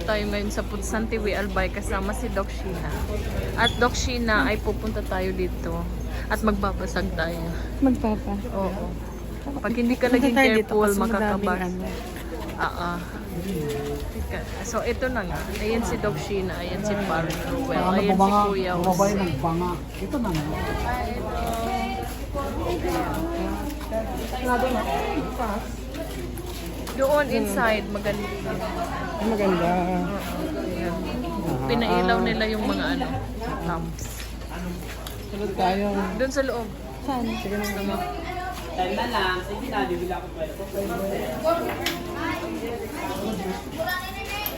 tayo ngayon sa Putsan TV Albay kasama si Doc Sheena. At Doc Sheena ay pupunta tayo dito at magbabasag tayo. Magpapa. Oo. Pag hindi ka naging careful, makakabas. So ito na nga. Ayan si Doc Sheena, ayan si Park. Well, ayan si Kuya Jose. Mababay ng banga. Ito na nga. Doon inside, maganda. Maganda. Pinailaw nila yung mga ano, lamps. Tulad tayo. Doon sa loob. Saan? Sige na naman.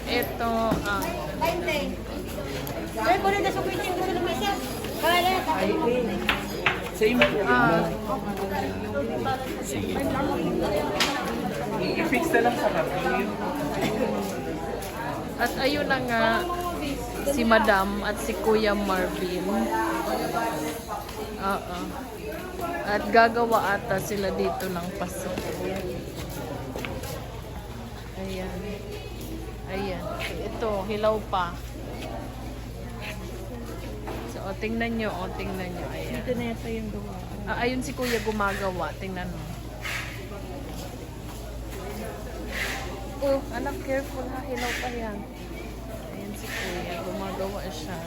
Ito, Ay, boleh dah sampai sini dulu bisa. Boleh. I-fix na lang sa kapil. at ayun na nga, si Madam at si Kuya Marvin. Oo. At gagawa ata sila dito ng paso. Ayan. Ayan. Ito, hilaw pa. So, tingnan nyo, tingnan nyo. Ayan. Ito na yata yung gawa. Ayun si Kuya gumagawa. Tingnan mo. Oh, anak, careful ha. Hilaw pa yan. Ayan si Kuya. Gumagawa siya.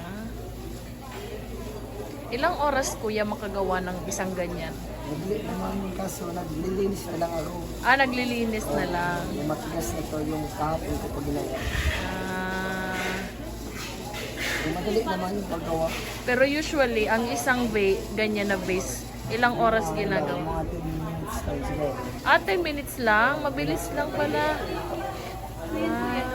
Ilang oras, Kuya, makagawa ng isang ganyan? Nagli naman kaso, naglilinis na lang ako. Naglilinis na lang. Yung matigas na to, yung kahapon ko pag ginawa. Yung madali naman yung paggawa. Pero usually, ang isang ganyan na vase, ilang oras ginagawa? Mga 10 minutes tayo siguro. 10 minutes lang? Mabilis lang pala.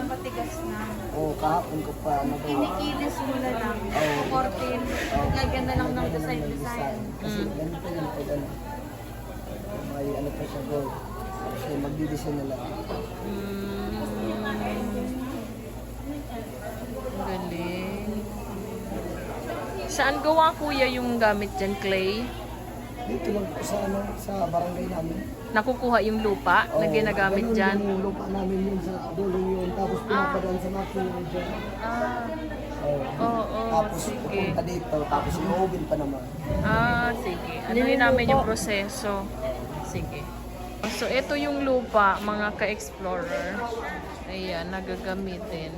Matigas na. Oo, kahapon ko pa nagawa. Kinikilis mo na lang. Oo. Kortin. Lagyan na lang ng design. Kasi ganito yan pag ano. May ano pa siya gold. Kasi magdidesign na lang. Ang galing. Saan gawa, Kuya, yung gamit dyan, clay? Dito lang po sa ano, sa barangay namin. Nakukuha yung lupa na ginagamit ganun dyan? din yung lupa namin yun sa dulo yun. Tapos pinapadaan sa makina yun dyan. Oo. Tapos Sige. pupunta dito. Tapos i-oven pa naman. Sige. Ano yun namin yung proseso? Sige. So, ito yung lupa, mga ka-explorer. Ayan, nagagamitin.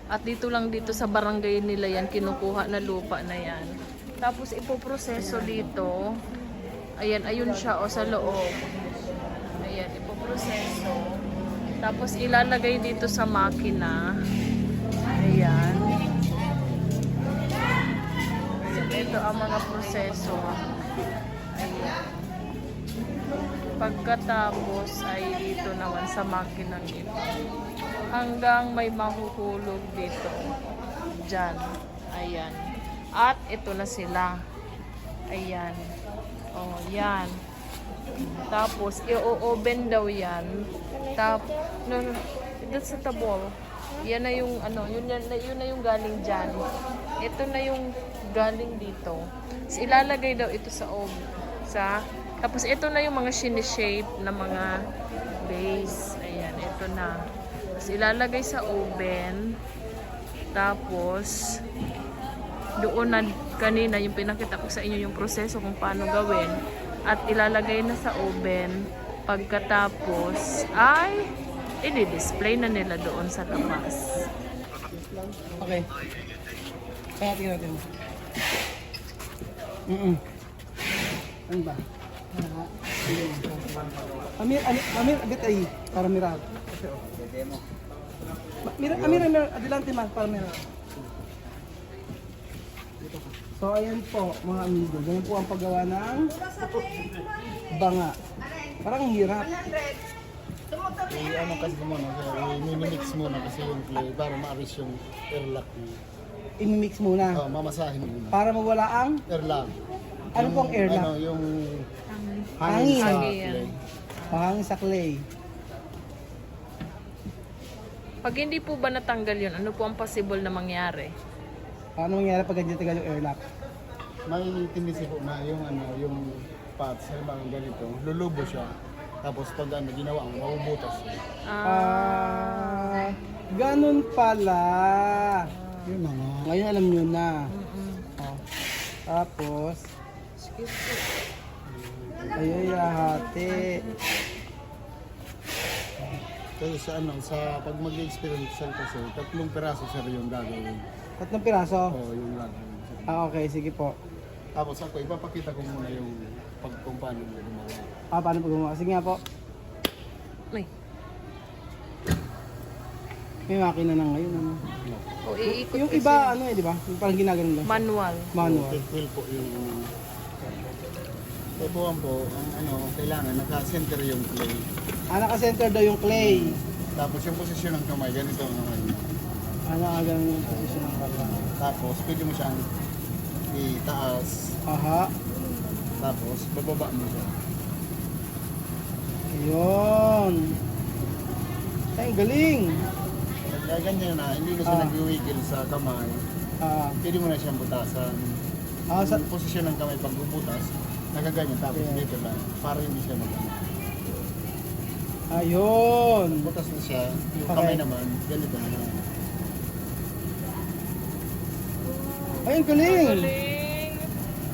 At dito lang dito sa barangay nila yan, kinukuha na lupa na yan. Tapos, ipoproseso dito. Ayan, ayun siya, sa loob. Ayan, ipoproseso. Tapos, ilalagay dito sa makina. Ayan. So, ito ang mga proseso. Ayan. Pagkatapos ay dito naman sa makinang ito. Hanggang may mahuhulog dito. Diyan. Ayan. At ito na sila. Ayan. Oh, yan. Tapos, i-oven daw yan. No, that's the ball. Yan na yung, yun na yung galing dyan. Ito na yung galing dito. So, ilalagay daw ito sa oven. Tapos, ito na yung mga shape na mga base. Ayan, ito na. Tapos, ilalagay sa oven. Tapos, doon na kanina, yung pinakita ko sa inyo yung proseso kung paano gawin. At ilalagay na sa oven. Pagkatapos, ay i-display na nila doon sa tapas. Okay. Kaya tingnan natin. Ano ba? Amir, agad ay. Para mirag. Amir, adelante man. Para mirag. So, ayan po, mga amigo. Ganyan po ang paggawa ng banga. Parang ang hirap. Ano kasi muna, i-mix muna kasi yung clay para ma-aris yung airlock niya. I-mix muna. Mamasahin muna. Para mawala ang... Airlock. Ano pong airlock? Ano, yung Hangin. sa Hangin. clay. Pahangin sa clay. Pag hindi po ba natanggal yun, ano po ang possible na mangyari? Paano mangyari pag hindi tagal yung airlock? May tendency po na yung ano, yung parts, halimbawa ganito, lulubo siya. Tapos pag ano, ginawa mo, mabubutas. Ganun pala. Yun na nga. Ngayon alam nyo na. Oh. Tapos, ay hati. Kasi sa ano, sa pag mag-experiential kasi, 3 piraso sir yung gagawin. 3 piraso. Oo, yung gagawin. Sir. Okay, sige po. Tapos ako, ipapakita ko muna yung kung paano mo gumawa. Paano po gumawa? Sige nga po. Ay. May makina na ngayon. Ano? O, iikot Yung kasi. iba, ano di ba? Yung parang ginaganon lang. Manual. Manual. Will po yung tubuhan po, ang ano, kailangan naka-center yung clay. Naka-center daw yung clay. Tapos yung posisyon ng kamay, ganito ang naman. Nakaganon yung position ng kala. Tapos pwede mo siyang itaas, Aha. tapos bababa mo siya. Ayun. Ay, galing. Kaya ganyan na, hindi na siya Ah. nag-wiggle sa kamay. Pwede mo na siyang butasan. Sa, Yung posisyon ng kamay pag bubutas, nakaganyan, tapos Yeah. dito lang, para hindi siya mag ayun. butas na siya, yung Okay. kamay naman, ganito na lang. Ay, ang galing. Galing.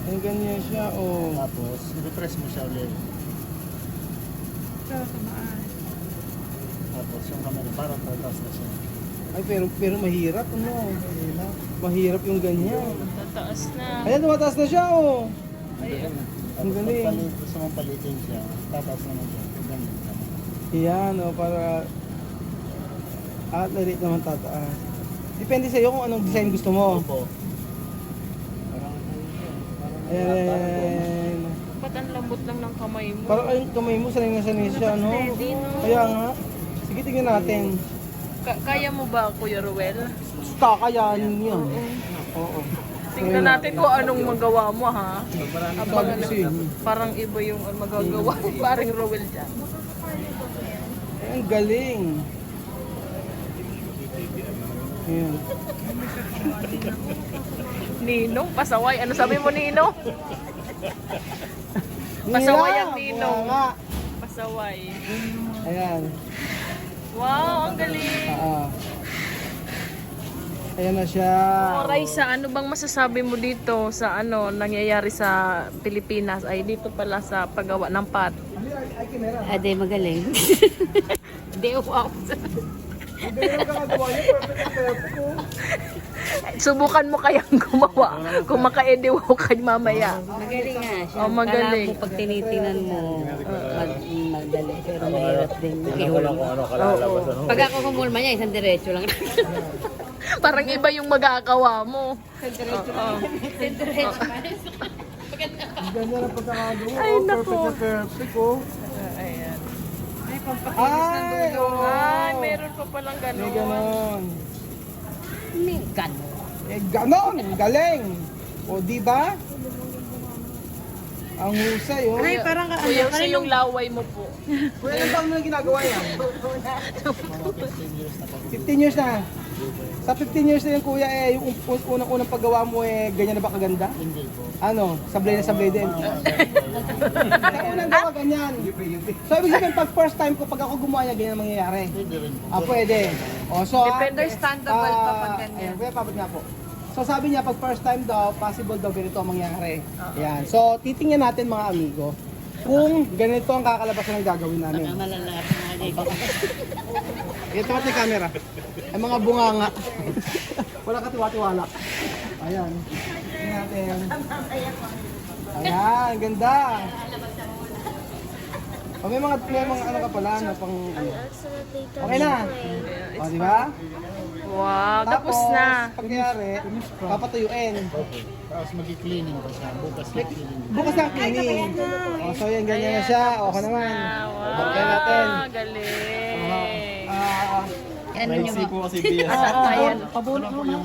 Ay, ganyan siya, oh. Tapos, i-press mo siya ulit. Tapos yung kamay, parang tatas na siya. Ay, pero mahirap, ano? Mahirap yung ganyan. Tataas na. Ayan, tumataas na siya, oh. Ayan. Ang galing. Gusto mong palitin siya, tatas naman siya. Ganyan. Yan, oh, para... At lalit naman tataas. Depende sa'yo kung anong design gusto mo. Opo. Ayan. Ba't ang lambot lang ng kamay mo? Parang ay, kamay mo, sanay na sanay siya, no? Kaya nga. Sige, tingnan natin. Kaya mo ba, Kuya Ruel? Kakayanin yan. Oo. Tingnan natin kung anong magawa mo, ha? Sabi ko sa'yo. Parang iba yung magagawa ni paring Ruel dyan. Ay, ang galing. Ayan. Ninong, pasaway. Ano sabi mo, Ninong? Pasaway ang ninong. Nga. Pasaway. Ayan. Wow, ang galing. Ayan na siya. Oh, Raisa, ano bang masasabi mo dito sa ano nangyayari sa Pilipinas ay dito pala sa paggawa ng pot? Ade, magaling. Hindi, wow. Subukan mo kayang gumawa kung maka-ediwa ka mamaya. Magaling nga siya. Oh, magaling. Kala mo pag tinitingnan mo, madali. Pero mahirap din. Pag ako humulma niya, isang diretso lang. Parang iba yung mag-aakawa mo. Isang diretso. Ganda na pagkakagawa. Ay, Oh, nako. perfect na perfect, oh. Ayan. Ay, oh. Ay, meron pa palang May gano'n. ganon. Gano'n. Eh, ganon. Galing. O, di ba? Ang husay, oh. Ay, parang ka, Kuya, sa yung laway mo po. Kuya, ilang taon mo na ginagawa yan? 15 years na. Sa 15 years na yung kuya, eh, yung unang-unang paggawa mo, eh, ganyan na ba kaganda? Hindi po. Ano? Sablay na sablay din. Sa unang gawa, ganyan. So, ibig sabihin, pag first time ko, pag ako gumawa niya, ganyan ang mangyayari. Pwede rin po. Pwede. O, so, Depende, understandable pa pag ganyan. Ayan, kuya, papat nga po. So, sabi niya, pag first time daw, possible daw ganito ang mangyayari. Ayan. So, titingnan natin mga amigo, kung ganito ang kakalabasan ng gagawin namin. malalap na dito. Ito natin yung camera. Ay mga bunganga. Wala katiwa-tiwala. Ayan. Tingnan natin. Ayan, ganda. O, may mga ano ka pala na pang ano. Okay na. O, di ba? Wow, tapos na. Pagkayari, papatuyuin. Tapos mag-cleaning pa siya. Bukas i-cleaning. Bukas ang cleaning. O, so yan, ganyan na siya. Okay naman. Wow, Okay natin. galing. Ano nyo Ayan,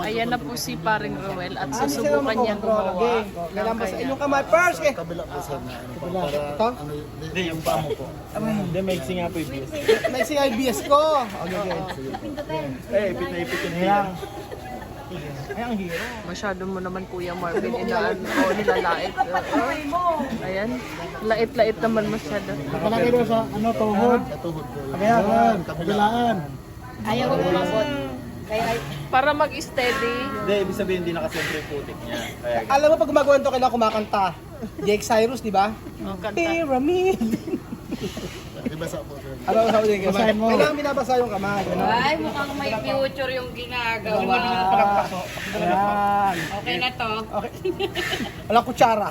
ayan na po si paring Ruel at susubukan niya gumawa. Kailangan ba sa inyong kamay first? Eh. Kabila po sir na ano, Kabila. para Ito? ano, yung paa mo po. May CIBS ko. Okay, okay. Eh, ipit na ipit yun. Ayan. Ay, ang hero. Masyado mo naman Kuya Marvin nilalait. Ayan. Lait-lait naman masyado. Nakalaki doon sa ano, tuhod. Tuhod ko. Kabilaan. Kabilaan. Ayaw ko lumabot. Kaya Para mag-steady. Hindi, ibig sabihin hindi nakasentro yung putik niya. Kaya Alam mo, pag gumagawa nito, kailangan kumakanta. Jake Cyrus, di ba? Oh, kanta. Pyramid. Di ba sa po? Ano sa Jake? Basahin mo. Kailangan binabasa yung kamay. Ganun. ay, mukhang may future yung ginagawa. Ayan. Okay na to. Okay. Walang kutsara.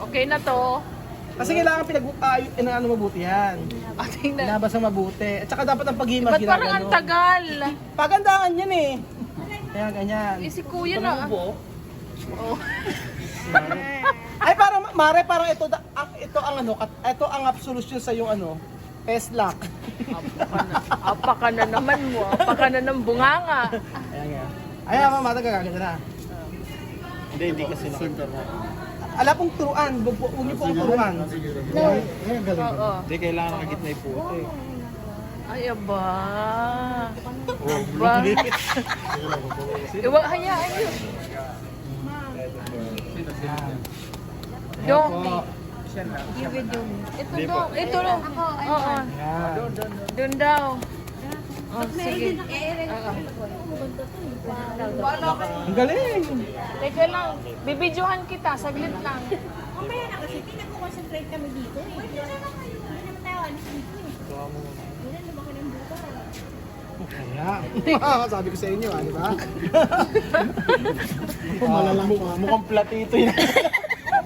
Okay na to. Kasi kailangan ano mabuti yan. Ating na. Binabasa mabuti. At saka dapat ang paghimas Ba't parang ang tagal? Pagandaan yan eh. Kaya ganyan. Eh, si Kuya na. Oh. Ay parang Mare, parang ito ito ang absolution sa yung pest lock. Apaka na naman mo. Apaka na ng bunganga. Ayan, mama, gaganda na. hindi kasi nakasentro. Ala pong turuan, huwag niyo pong turuan. Ay, ang galing. Oo. Hindi, kailangan nakagitna yung putik. Ay, aba. Aba. Iwag, hayaan yun. Dong. Ito daw. Ito daw. Oo. Doon daw. Oh, sige. Ang galing. Teka lang. Bibidyohan kita. Saglit lang. Mamaya na kasi pinag-concentrate kami dito eh. Hindi naman tayo alis dito eh. Hindi na lumaki ng buka. Kaya. Sabi ko sa inyo, di ba? Malalang pa. Mukhang platito yun.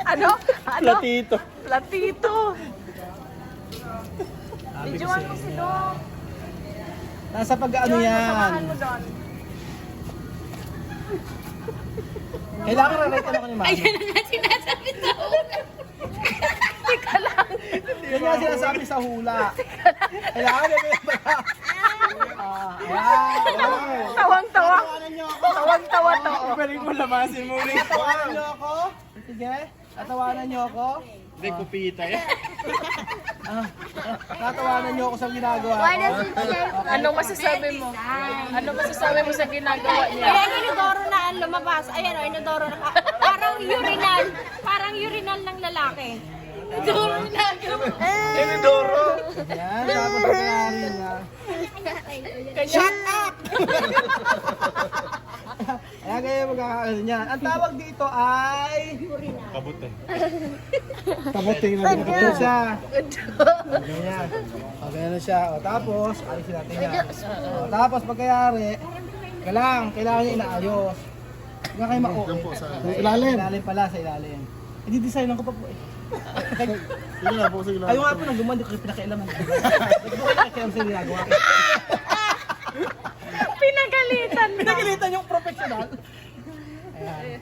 Ano? Ano? Platito. Platito. Bidyohan mo si Dong. Nasa pag-ano yan. Samahan mo doon. Kailangan na-write ako ni Mami. Ayan na nga sinasabi sa una. Teka lang. Yan nga sinasabi sa hula. Kailangan na Tawang-tawa. Tawang-tawa to. Pwede mo lamasin mo ulit. Tatawanan niyo ako? Sige. Tatawanan niyo ako? Hindi, kupita eh. Tatawanan niyo ako sa ginagawa ko? Anong masasabi mo? Anong masasabi mo sa ginagawa niya? Ayan, inodoro na ang lumabas. Ayan o, inodoro na. Parang urinal. Parang urinal ng lalaki. Tinidoro! Yan, tapos pagkayari niya. Shut up! Ayan kayo magkakaano niyan. Ang tawag dito ay... Kabut eh. Taboting na din. Ito siya. Ganyan. O, ganyan siya. O, tapos, alisin natin yan. O, tapos pagkayari, kailangan niya inaayos. Huwag nga kayo Diyan po sa ilalim. Ilalim pala, sa ilalim. Hindi-designan ko pa po eh. Sige na po, sige na. Ayaw nga po nang gumawa, hindi ko kayo pinakailaman. Hindi ko kayo pinakailaman sa ginagawa. Pinagalitan mo. Pinagalitan yung professional. Ayan.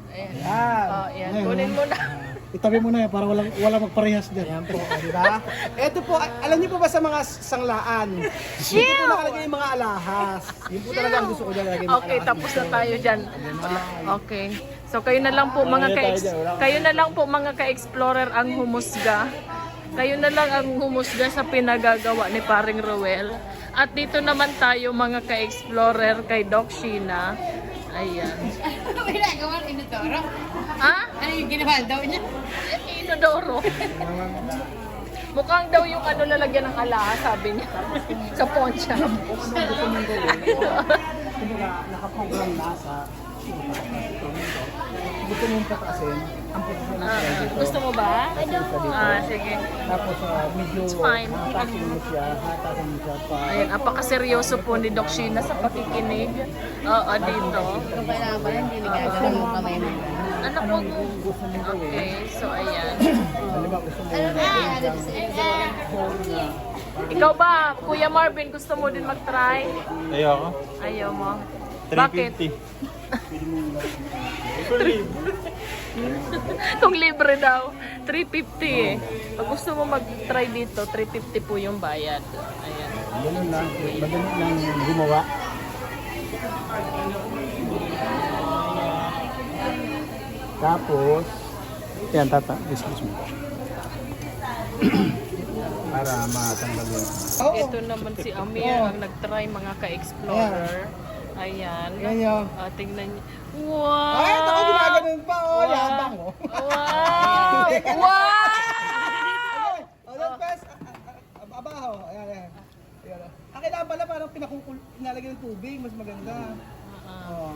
Ayan. Oh, yan. Kunin mo na. Itabi mo na yan para wala magparehas dyan. Ayan po, di ba? Ito po, alam niyo po ba sa mga sanglaan? Dito po nakalagay yung mga alahas. Yun po talaga ang gusto ko dyan lagay mga Okay, alahas. tapos na tayo dyan. Okay. So kayo na lang po mga ka-explorer ang humusga. Kayo na lang ang humusga sa pinagagawa ni Paring Ruel. At dito naman tayo mga ka-explorer kay Doc Sheena. Ayan. Ano ginagawa ng inodoro? Ha? Ano yung ginawa daw niya? Inodoro. Mukhang daw yung lalagyan ng alahas, sabi niya. Sa poncha. Nakaprogram na sa gusto mong patasin ang pagkakas Gusto mo ba? Sige. tapos medyo fine. hatasin mo siya pa Ayan, apakaseryoso po ni Doc Sheena sa pakikinig. Oo, dito. Kung kailangan pala, hindi nagagalaw yung kamay mo. Ano po? Okay, so ayan. Ikaw ba, Kuya Marvin, gusto mo din mag-try? Ayoko. Ayaw mo? Bakit? 350. Kung libre daw, 350 eh. Pag gusto mo mag-try dito, 350 po yung bayad. Ayan. Ganun lang. Madali lang gumawa. Tapos, yan tata, excuse me. Para matanggal yun. Ito naman si Amir ang nag-try mga ka-explorer. Ayan. Ayan nyo. Tingnan niyo. Wow! Ay, ako ginaganon pa. Oh, yabang oh. Wow! Wow! Oh, that best. Abaho. Ayan, ayan. Ayan. Ang kailangan pala parang pinalagyan ng tubig. Mas maganda. Oh.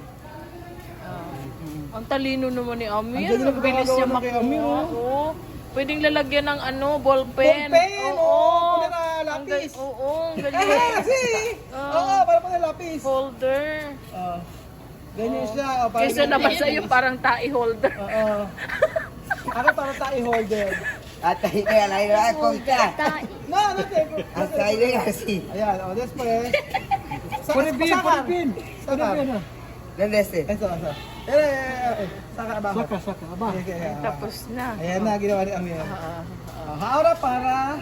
Ang talino naman ni Amir. Ang ganda Ang bilis niya ng kay Amir, makuha. oh. Oo. Pwedeng lalagyan ng ballpen. Ballpen, oo. Pwede na Ang lapis. Oo, ang Eh, galing. kasi. Oo, para pa na lapis. Holder. Oh. Ganyan siya. Oh, parang Kesa naman sa'yo parang tie holder. Oo. Ako parang tayo holder. At tayo kaya lain na punta. No, nothing. Ang tayo na kasi. Ayan, oh, después. Puripin. Saka. Nandese. Ito. Saka abajo. Saka, aba. Okay. Tapos na. Ayan na, ginawa ni Amir. Ahora para...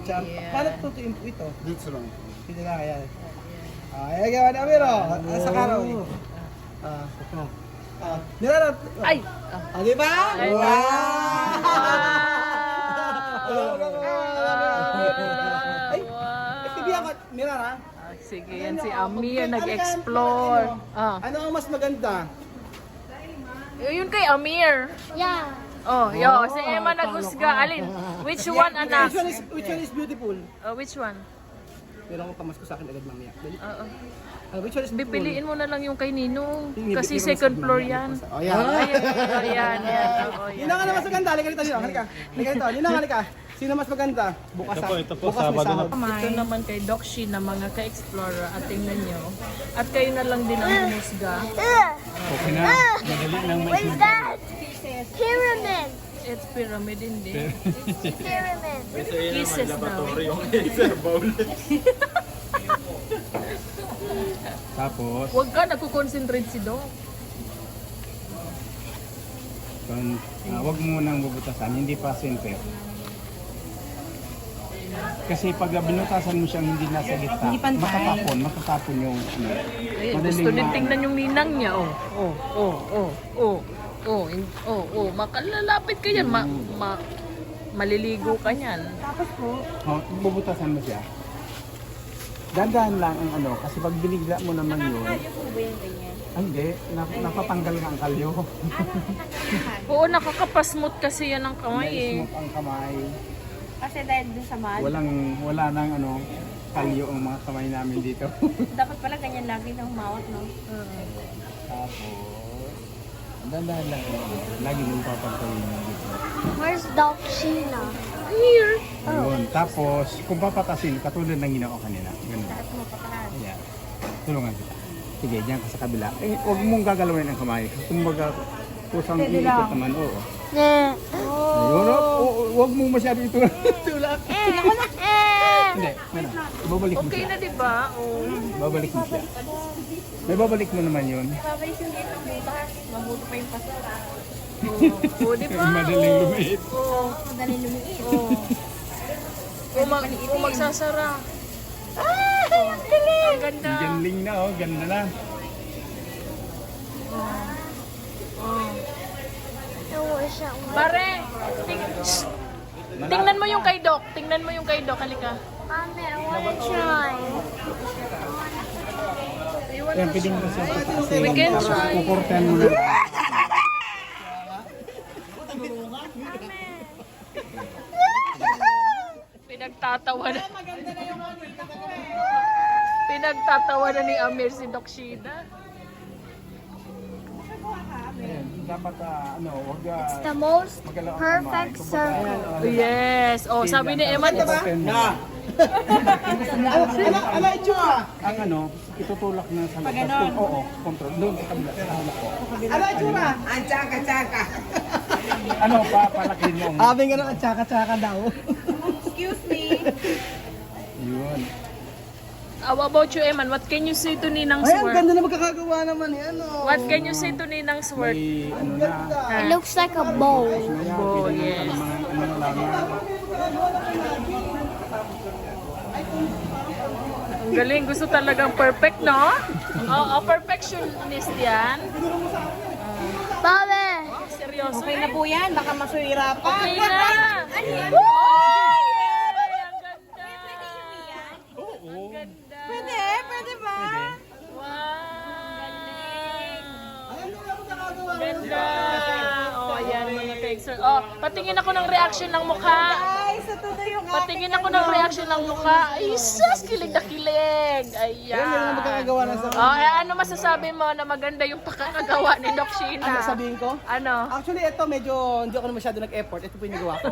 Jump. Yeah. Paano tutuin po ito? Dito lang. Dito lang, ayan. Ayan, ginawa ni Amir, oh. Sa karaw. Nilalat. Ay! Di ba? Ay, Wow! Ay, bibigyan ko, Mira ha? Sige, yan si Amir nag-explore. Ano ang mas maganda? Yun kay Amir. Yeah. Oh, si Emma naghusga. Alin? Which one, anak? Which one is beautiful? Which one? Meron ko pamasko sa akin agad mamaya. Dali. Oo. Which one is beautiful? Pipiliin mo na lang yung kay Ninong. Hindi, Kasi bibigyan ko second sa floor mamaya. yan. Oh, yan. Ayan. Oo, Yun ang mas maganda. Halika dito, Nino. Halika. Halika. Sino mas maganda? Bukas Ito po, bukas may Sabado na sahod. Ito naman kay Doc Shi na mga ka-explorer at tingnan nyo. At kayo na lang din ang humusga. Okay na. Madali nang What is that? Pyramid. It's pyramid hindi. Pyramid. Kisses daw. Tapos, Huwag ka, nagko-concentrate si Doc. wag mo nang bubutasan, hindi pa center. Kasi pag binutasan mo siyang hindi nasa gitna, matatapon yung Ayun, gusto din tingnan yung ninang niya. Makalalapit ka yan. Maliligo ka niyan. bubutasan mo siya. Dadaan lang ang kasi pag binigla mo naman yun, hindi, napatanggal nga ang kalyo. Oo, nakakapasmot kasi yan ang kamay eh. Naismok ang kamay. Kasi dahil dun sa mahal. Wala nang kalyo ang mga kamay namin dito. Dapat pala ganyan lagi ng mawat, no? Tapos, dandahan lang. Lagi mong papagpawin yung dito. Where's Doc Sheila? Here. Ayun. Tapos, kung papatasin, katulad ng ginawa ko kanina. Ganun. Ayan. Tulungan kita. Sige, diyan ka sa kabila. Huwag mong gagalawin ang kamay. Kumbaga, kusang iikot naman. Oo. Ayun, huwag mong masyado ito. Tulak. Hindi, ibabalik mo Okay siya. na, di ba? Oo. Babalik mo siya. May babalik mo naman yun. Babalik yung dito butas. Mabuto pa yung paso. Oo, di ba? Madaling lumiit. Oo. Madali lumiit. Kung magsasara. Ang ganda. Ganling na, ganda na. Pare, tingnan mo yung kay Doc. Tingnan mo yung kay Doc. Halika. Mommy, I wanna try. Yan, pwedeng mo siya pataasin. We can Tapos try. kukurten mo na. Pinagtatawa na ni Amir si Doc Shida. Ayan, dapat wag The most magalaw ang perfect kamay. circle. Yes. Oh, sabi ni Emma, di ba? Ala, itsura. Ang itutulak na sa labas. Oo, control. Doon sa kabila. Sa kabila po. Ala, itsura. Ang tsaka-tsaka. Palakin mo. Sabi nga ang tsaka-tsaka daw. Yun. How about you, Eman? What can you say to Ninang's Ay, ang work? ganda na magkakagawa naman yan. What can you say to Ninang's work? May na. It looks like a bowl. Oh, yes. Mga lang. Ang galing. Gusto talagang perfect, no? Oo, perfectionist yan. Bobby! Oh, seryoso. Okay na po yan, baka masahirapan. Okay na. Oh, yay! Ang ganda. Ang ganda. Pwede ba? Wow. sir. Oh, patingin ako ng reaction ng mukha. Guys, ito na yung Patingin ako ng reaction ng mukha. Ay, sus, kilig na kilig. Yan yung magkakagawa Ayan. ng sa... Oh, ano masasabi mo na maganda yung pakakagawa ni Doc Sheena? Ano sabihin ko? Ano? Actually, ito medyo hindi ako na masyado nag-effort. Ito po yung nagawa ko.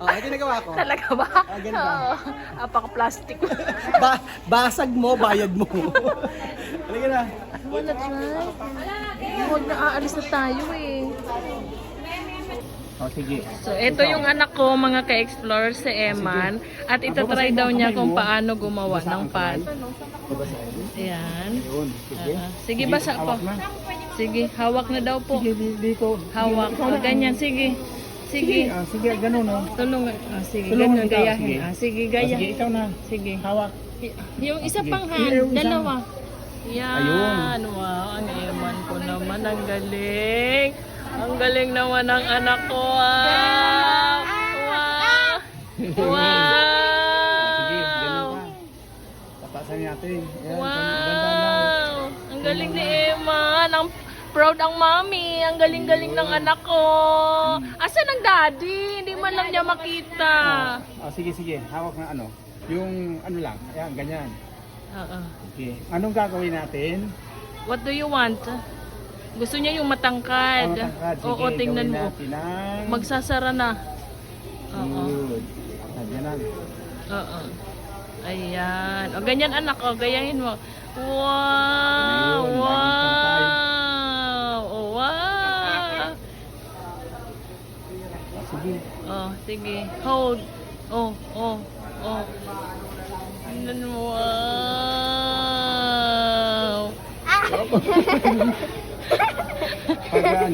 Ito yung nagawa ko. Talaga ba? ganun ba? Oo. Apaka-plastic. Basag mo, bayad mo. Halika na. Wanna try? Huwag na aalis na tayo eh. O, sige. So, ito yung anak ko, mga ka-explore, si Eman. At itatry daw niya kung paano gumawa ng pad. Ayan. Yun, sige. Sige, basa po. Hawak na. Sige, hawak na daw po. Sige, dito. Hawak. O, ganyan, sige. Sige. Sige, ganun o. Tulungan. Sige, Tulungan ganyan, kita, gayahin. sige. Sige, Sige, gaya. ikaw na. Sige. Hawak. Yung isa Sige. pang Yung hand, isa. dalawa. Yan. Ayun. Wow, ang Eman ko naman. Ang galing. Ang galing naman ng anak ko. Wow. Wow. Sige, ganun Wow. pa. Tapasan natin. Yan, ganda na. Wow. Ang galing ni Eman. Ang proud ang mami. Ang galing-galing ng anak ko. Asan ang daddy? Hindi man lang niya makita. Sige, sige. Hawak na ano. Yung ano lang. Ayan, ganyan. Oo. Okay. Anong gagawin natin? What do you want? Gusto niya yung matangkad. Matangkad. Sige, Oo, tingnan gawin mo. natin ang... Magsasara na. Oo. Good. Ganyan. Oo. Ayan. O, ganyan anak. O, gayahin mo. Wow! Ayun, Wow! Oh, wow! Sige. Oh, sige. Hold. Oh, oh, oh. Tingnan mo. Wow!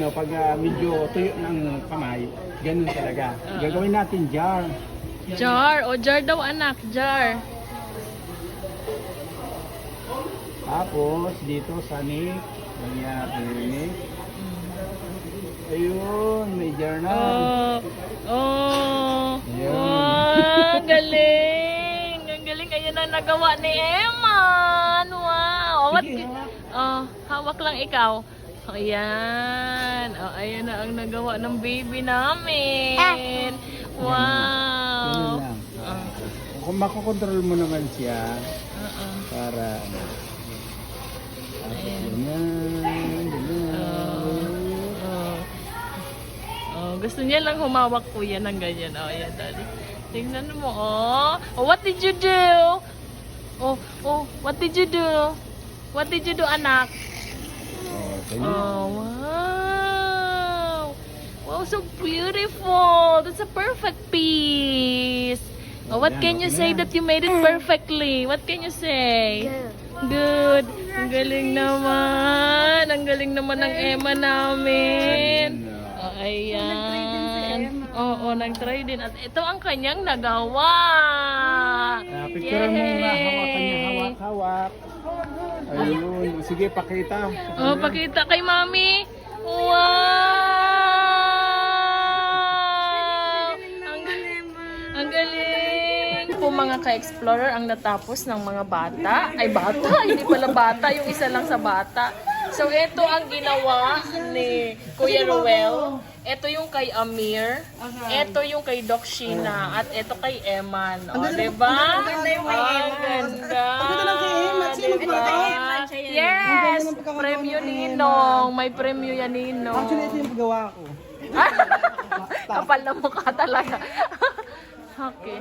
Pag medyo tuyo ng kamay, ganun talaga. Gagawin natin jar. Jar. O, jar daw anak. Jar. Tapos dito sa neck, ganyan. Ayun, may jar na. Oh. Oh. Ayun. Wow, ang galing. Ang galing. Ayan ang nagawa ni Eman. Wow. What? Sige, hawak. Oh, hawak lang ikaw. Ayan. Oh, ayan na ang nagawa ng baby namin. Ganun Wow. lang. Oh, Kung makokontrol mo naman siya, oo. para ano. Tapos ganyan, ganyan. Oh. Oh, gusto niya lang humawak po yan ng ganyan. Oh, ayan, daddy. Tingnan mo, oh. Oh, what did you do? Oh, oh, what did you do? What did you do, anak? Ganyan. Oh, wow. Wow, so beautiful. That's a perfect piece. Oh, what can you say that you made it perfectly? What can you say? Good. Ang galing naman. Ang galing naman ng Emma namin. Oh, ayan. Oo, nag-try din. At ito ang kanyang nagawa. Picture mo nga, hawakan niya, hawak. Ayun, sige, pakita. Oh, pakita kay mami. Wow! Ang galing. Po mga ka-explorer ang natapos ng mga bata. Ay, bata. Hindi pala bata. Yung isa lang sa bata. So, ito ang ginawa ni Kuya Ruel. Ito yung kay Amir. Ito yung kay Doc Sheena. At ito kay Eman. O, diba? Ang ganda. Diba? Yes! Premyo Ninong. May premyo yan Ninong. Actually, ito yung paggawa ko. Kapal na mukha talaga. Okay.